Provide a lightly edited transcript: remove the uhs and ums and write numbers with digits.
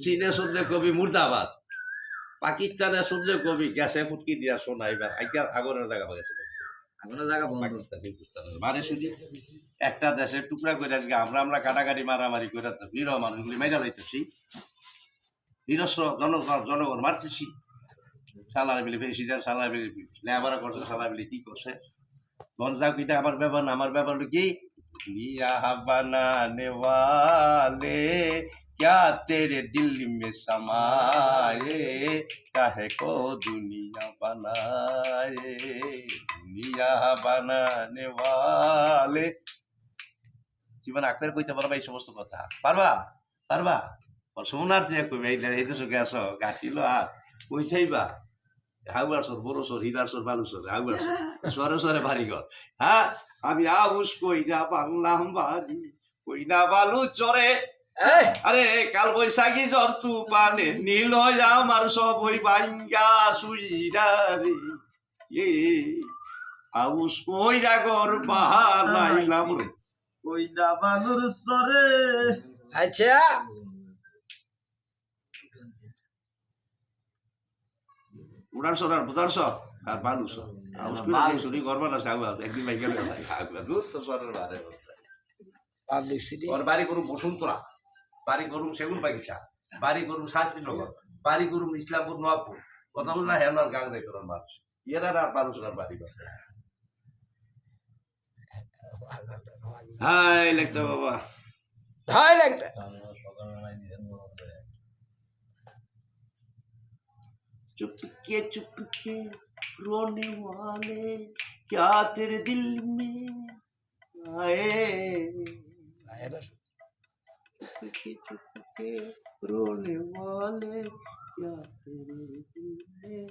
চীনে শুনলে কবি মুর্দাবাদ, পাকিস্তানে শুনলে কবি গ্যাসে ফুটকি দিয়া শোনা এবার আগরের জায়গা পাইছে মানে শুনি একটা দেশের টুকরা করে আজকে আমরা কাটাকাটি মারামারি করে নিরহ মানুষগুলি মাইরা লাইতেছি, নিরস্ত্র জনগণ মারতেছি, সালার মিলে প্রেসিডেন্ট সালার মিলে লেবার করছে, সালার মিলে কি করছে বনজাও কিটা আমার ব্যাপার না, আমার ব্যাপার হলো কি लिया बनाने वाले क्या तेरे दिल में समाए काहे को दुनिया बनाए दुनिया बनाने वाले জীবন আকবার কইতে পারবা এই সমস্ত কথা পারবা পারবা শোনার দিয়ে কইবে এই দেশে গেছ গাঠিল আর কই চাইবা হাউয়ার সর বড় সর হীরার সর বালু সর হাউয়ার সরে সরে বাড়ি ঘর হ্যাঁ আমি আবুস কই না বাংলাম বাড়ি কই না বালু চরে আরে কাল বৈশাখী জ্বর তুফানে নীল আমার সব ওই বাঙ্গা সুইরা রে এ আবুস কই না গর বাহালাইলাম রে কই না বালুর চরে। আচ্ছা উড়ার সর আর বুদার সর আর বালু সর শুনি করবা না একদিন বাইকে দূর তো সরের বারে বাড়ি করুম বসুন্তরা, বাড়ি করুম সেগুন বাগিচা, বাড়ি করুম শান্তিনগর, বাড়ি করুম ইসলামপুর নবাবপুর, কথা বল না হেনার গাং রে করার মানুষ এরা আর মানুষের বাড়ি করে হাই লেখটা বাবা হাই লেখটা चुपके रोने वाले क्या तेरे दिल में आए चुपके रोने वाले क्या तेरे दिल में